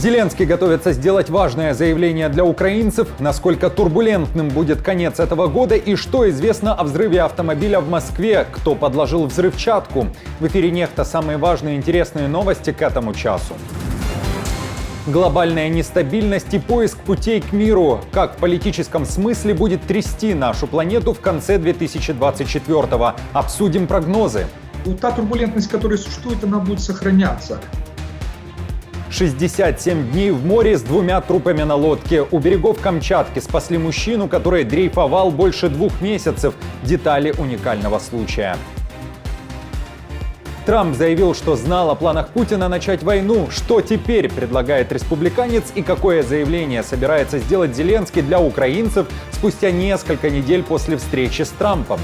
Зеленский готовится сделать важное заявление для украинцев, насколько турбулентным будет конец этого года и что известно о взрыве автомобиля в Москве, кто подложил взрывчатку. В эфире «Нехта» самые важные и интересные новости к этому часу. Глобальная нестабильность и поиск путей к миру. Как в политическом смысле будет трясти нашу планету в конце 2024-го. Обсудим прогнозы. Та турбулентность, которая существует, она будет сохраняться. 67 дней в море с 2 трупами на лодке. У берегов Камчатки спасли мужчину, который дрейфовал больше 2 месяцев. Детали уникального случая. Трамп заявил, что знал о планах Путина начать войну. Что теперь предлагает республиканец и какое заявление собирается сделать Зеленский для украинцев спустя несколько недель после встречи с Трампом?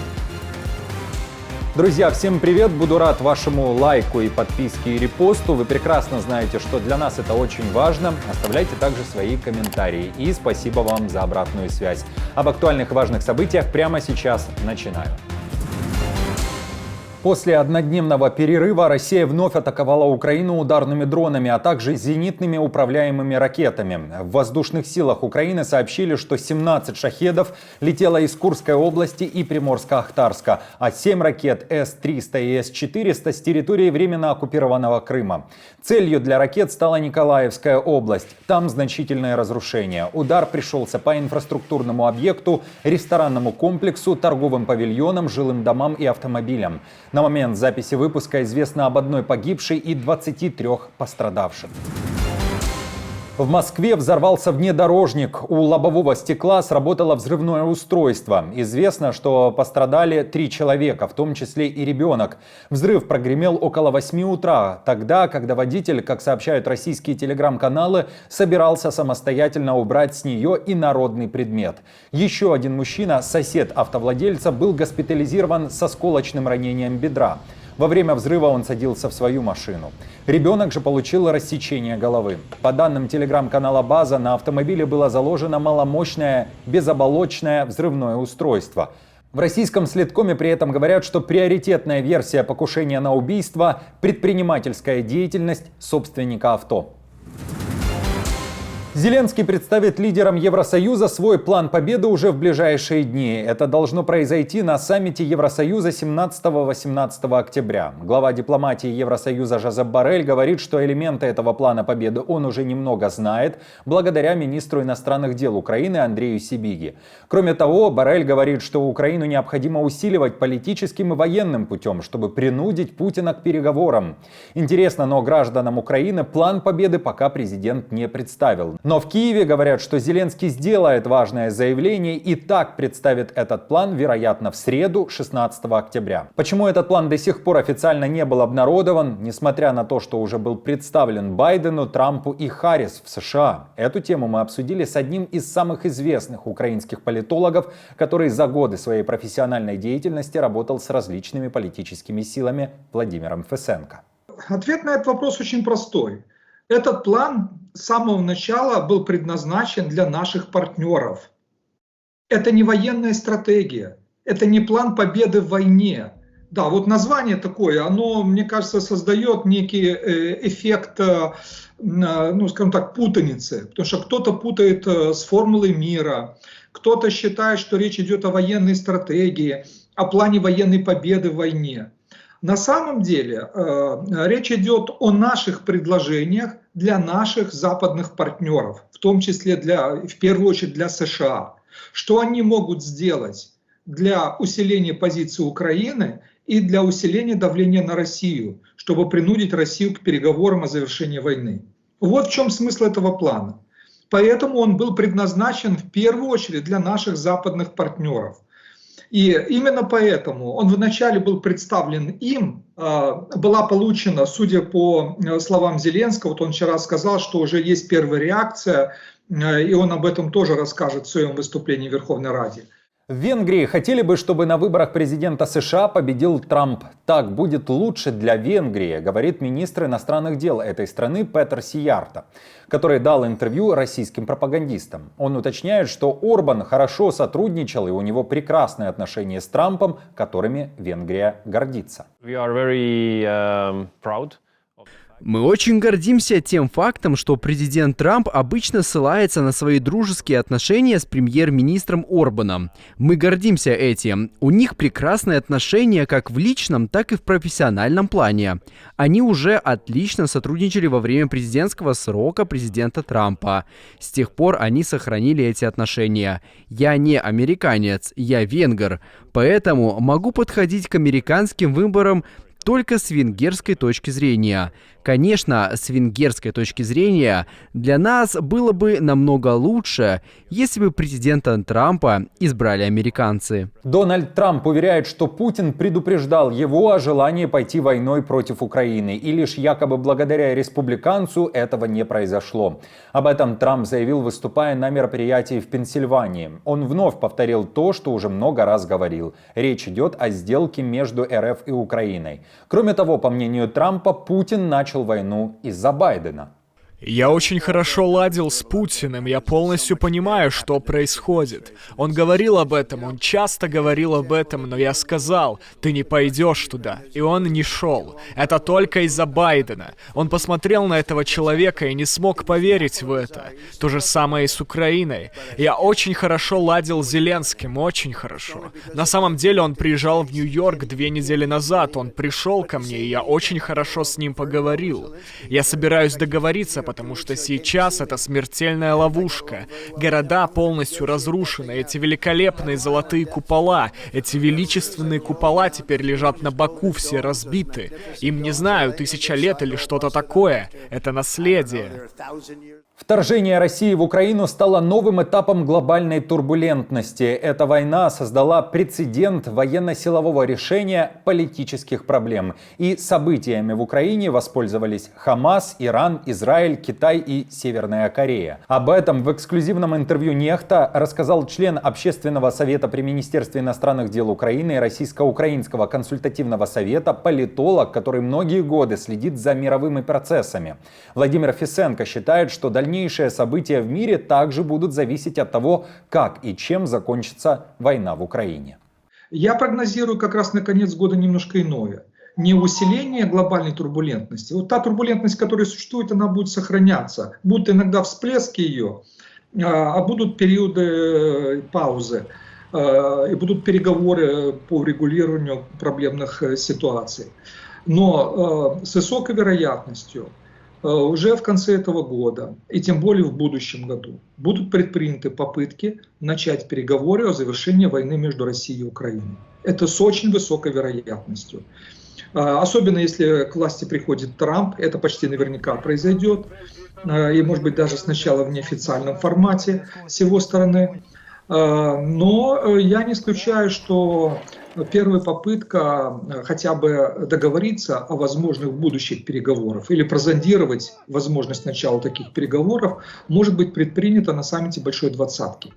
Друзья, всем привет! Буду рад вашему лайку и подписке и репосту. Вы прекрасно знаете, что для нас это очень важно. Оставляйте также свои комментарии. И спасибо вам за обратную связь. Об актуальных и важных событиях прямо сейчас начинаю. После однодневного перерыва Россия вновь атаковала Украину ударными дронами, а также зенитными управляемыми ракетами. В воздушных силах Украины сообщили, что 17 шахедов летело из Курской области и Приморско-Ахтарска, а 7 ракет С-300 и С-400 с территории временно оккупированного Крыма. Целью для ракет стала Николаевская область. Там значительное разрушение. Удар пришелся по инфраструктурному объекту, ресторанному комплексу, торговым павильонам, жилым домам и автомобилям. На момент записи выпуска известно об 1 погибшей и 23 пострадавших. В Москве взорвался внедорожник. У лобового стекла сработало взрывное устройство. Известно, что пострадали 3 человека, в том числе и ребенок. Взрыв прогремел около 8 утра, тогда, когда водитель, как сообщают российские телеграм-каналы, собирался самостоятельно убрать с нее инородный предмет. Еще один мужчина, сосед автовладельца, был госпитализирован с осколочным ранением бедра. Во время взрыва он садился в свою машину. Ребенок же получил рассечение головы. По данным телеграм-канала «База», на автомобиле было заложено маломощное безоболочное взрывное устройство. В российском следкоме при этом говорят, что приоритетная версия покушения на убийство – предпринимательская деятельность собственника авто. Зеленский представит лидерам Евросоюза свой план победы уже в ближайшие дни. Это должно произойти на саммите Евросоюза 17-18 октября. Глава дипломатии Евросоюза Жозеп Боррель говорит, что элементы этого плана победы он уже немного знает, благодаря министру иностранных дел Украины Андрею Сибиги. Кроме того, Боррель говорит, что Украину необходимо усиливать политическим и военным путем, чтобы принудить Путина к переговорам. Интересно, но гражданам Украины план победы пока президент не представил. Но в Киеве говорят, что Зеленский сделает важное заявление и так представит этот план, вероятно, в среду, 16 октября. Почему этот план до сих пор официально не был обнародован, несмотря на то, что уже был представлен Байдену, Трампу и Харрис в США? Эту тему мы обсудили с одним из самых известных украинских политологов, который за годы своей профессиональной деятельности работал с различными политическими силами, Владимиром Фесенко. Ответ на этот вопрос очень простой. Этот план с самого начала был предназначен для наших партнеров. Это не военная стратегия, это не план победы в войне. Да, вот название такое, оно, мне кажется, создает некий эффект, ну, скажем так, путаницы. Потому что кто-то путает с формулой мира, кто-то считает, что речь идет о военной стратегии, о плане военной победы в войне. На самом деле речь идет о наших предложениях для наших западных партнеров, в том числе в первую очередь для США. Что они могут сделать для усиления позиции Украины и для усиления давления на Россию, чтобы принудить Россию к переговорам о завершении войны. Вот в чем смысл этого плана. Поэтому он был предназначен в первую очередь для наших западных партнеров. И именно поэтому он вначале был представлен им, была получена, судя по словам Зеленского, вот он вчера сказал, что уже есть первая реакция, и он об этом тоже расскажет в своем выступлении в Верховной Раде. В Венгрии хотели бы, чтобы на выборах президента США победил Трамп. Так будет лучше для Венгрии, говорит министр иностранных дел этой страны Петер Сиярто, который дал интервью российским пропагандистам. Он уточняет, что Орбан хорошо сотрудничал и у него прекрасные отношения с Трампом, которыми Венгрия гордится. Мы очень гордимся тем фактом, что президент Трамп обычно ссылается на свои дружеские отношения с премьер-министром Орбаном. Мы гордимся этим. У них прекрасные отношения как в личном, так и в профессиональном плане. Они уже отлично сотрудничали во время президентского срока президента Трампа. С тех пор они сохранили эти отношения. Я не американец, я венгер, поэтому могу подходить к американским выборам только с венгерской точки зрения. Конечно, с венгерской точки зрения для нас было бы намного лучше, если бы президента Трампа избрали американцы. Дональд Трамп уверяет, что Путин предупреждал его о желании пойти войной против Украины, и лишь якобы благодаря республиканцу этого не произошло. Об этом Трамп заявил, выступая на мероприятии в Пенсильвании. Он вновь повторил то, что уже много раз говорил. Речь идет о сделке между РФ и Украиной. Кроме того, по мнению Трампа, Путин начал войну из-за Байдена. Я очень хорошо ладил с Путиным, я полностью понимаю, что происходит. Он говорил об этом, он часто говорил об этом, но я сказал, ты не пойдешь туда. И он не шел. Это только из-за Байдена. Он посмотрел на этого человека и не смог поверить в это. То же самое и с Украиной. Я очень хорошо ладил с Зеленским, очень хорошо. На самом деле он приезжал в Нью-Йорк 2 недели назад, он пришел ко мне, и я очень хорошо с ним поговорил. Я собираюсь договориться, потому что сейчас это смертельная ловушка. Города полностью разрушены, эти великолепные золотые купола, эти величественные купола теперь лежат на боку, все разбиты. Им, не знаю, 1000 лет или что-то такое. Это наследие. Вторжение России в Украину стало новым этапом глобальной турбулентности. Эта война создала прецедент военно-силового решения политических проблем. И событиями в Украине воспользовались Хамас, Иран, Израиль, Китай и Северная Корея. Об этом в эксклюзивном интервью «Нехта» рассказал член Общественного совета при Министерстве иностранных дел Украины и Российско-украинского консультативного совета, политолог, который многие годы следит за мировыми процессами. Владимир Фисенко считает, что дальнейшие события в мире также будут зависеть от того, как и чем закончится война в Украине. Я прогнозирую как раз на конец года немножко иное. Не усиление глобальной турбулентности. Вот та турбулентность, которая существует, она будет сохраняться. Будут иногда всплески ее, а будут периоды паузы. И будут переговоры по регулированию проблемных ситуаций. Но с высокой вероятностью уже в конце этого года, и тем более в будущем году, будут предприняты попытки начать переговоры о завершении войны между Россией и Украиной. Это с очень высокой вероятностью. Особенно если к власти приходит Трамп, это почти наверняка произойдет. И, может быть, даже сначала в неофициальном формате с его стороны. Но я не исключаю, что первая попытка хотя бы договориться о возможных будущих переговорах или прозондировать возможность начала таких переговоров может быть предпринята на саммите Большой Двадцатки,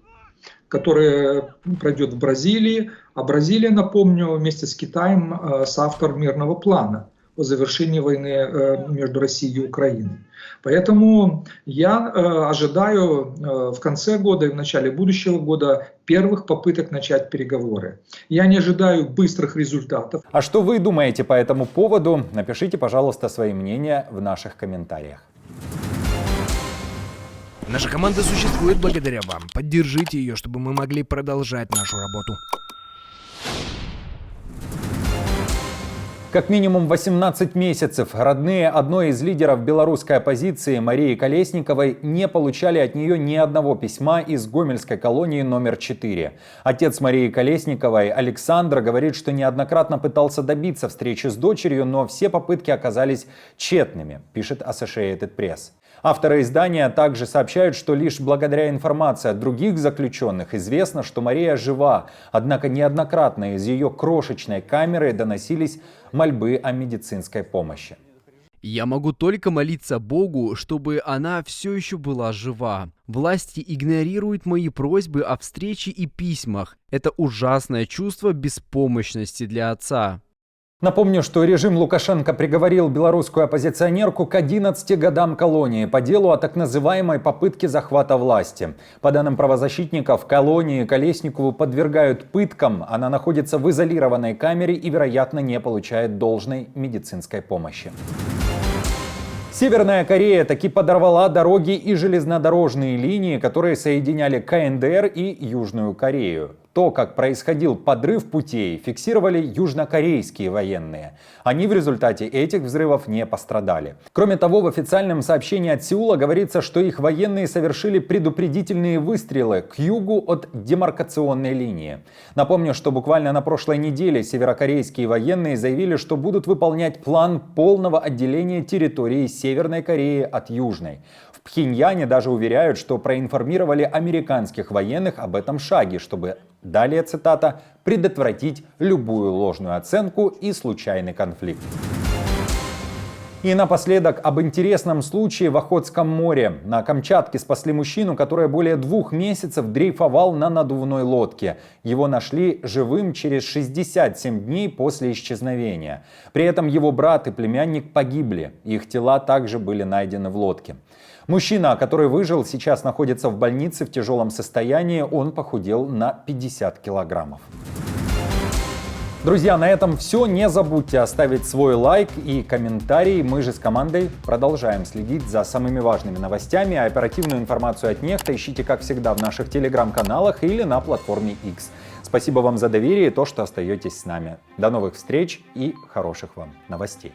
который пройдет в Бразилии. А Бразилия, напомню, вместе с Китаем соавтор мирного плана о завершении войны между Россией и Украиной. Поэтому я ожидаю в конце года и в начале будущего года первых попыток начать переговоры. Я не ожидаю быстрых результатов. А что вы думаете по этому поводу? Напишите, пожалуйста, свои мнения в наших комментариях. Наша команда существует благодаря вам. Поддержите ее, чтобы мы могли продолжать нашу работу. Как минимум 18 месяцев родные одной из лидеров белорусской оппозиции Марии Колесниковой не получали от нее ни одного письма из гомельской колонии номер 4. Отец Марии Колесниковой, Александр, говорит, что неоднократно пытался добиться встречи с дочерью, но все попытки оказались тщетными, пишет Associated Press. Авторы издания также сообщают, что лишь благодаря информации от других заключенных известно, что Мария жива. Однако неоднократно из ее крошечной камеры доносились мольбы о медицинской помощи. Я могу только молиться Богу, чтобы она все еще была жива. Власти игнорируют мои просьбы о встрече и письмах. Это ужасное чувство беспомощности для отца. Напомню, что режим Лукашенко приговорил белорусскую оппозиционерку к 11 годам колонии по делу о так называемой попытке захвата власти. По данным правозащитников, колонии Колесникову подвергают пыткам, она находится в изолированной камере и, вероятно, не получает должной медицинской помощи. Северная Корея таки подорвала дороги и железнодорожные линии, которые соединяли КНДР и Южную Корею. То, как происходил подрыв путей, фиксировали южнокорейские военные. Они в результате этих взрывов не пострадали. Кроме того, в официальном сообщении от Сеула говорится, что их военные совершили предупредительные выстрелы к югу от демаркационной линии. Напомню, что буквально на прошлой неделе северокорейские военные заявили, что будут выполнять план полного отделения территории Северной Кореи от Южной. В Пхеньяне даже уверяют, что проинформировали американских военных об этом шаге, чтобы, далее цитата, «предотвратить любую ложную оценку и случайный конфликт». И напоследок об интересном случае в Охотском море. На Камчатке спасли мужчину, который более 2 месяцев дрейфовал на надувной лодке. Его нашли живым через 67 дней после исчезновения. При этом его брат и племянник погибли. Их тела также были найдены в лодке. Мужчина, который выжил, сейчас находится в больнице в тяжелом состоянии. Он похудел на 50 килограммов. Друзья, на этом все. Не забудьте оставить свой лайк и комментарий. Мы же с командой продолжаем следить за самыми важными новостями. А оперативную информацию от Нехта ищите, как всегда, в наших телеграм-каналах или на платформе X. Спасибо вам за доверие и то, что остаетесь с нами. До новых встреч и хороших вам новостей.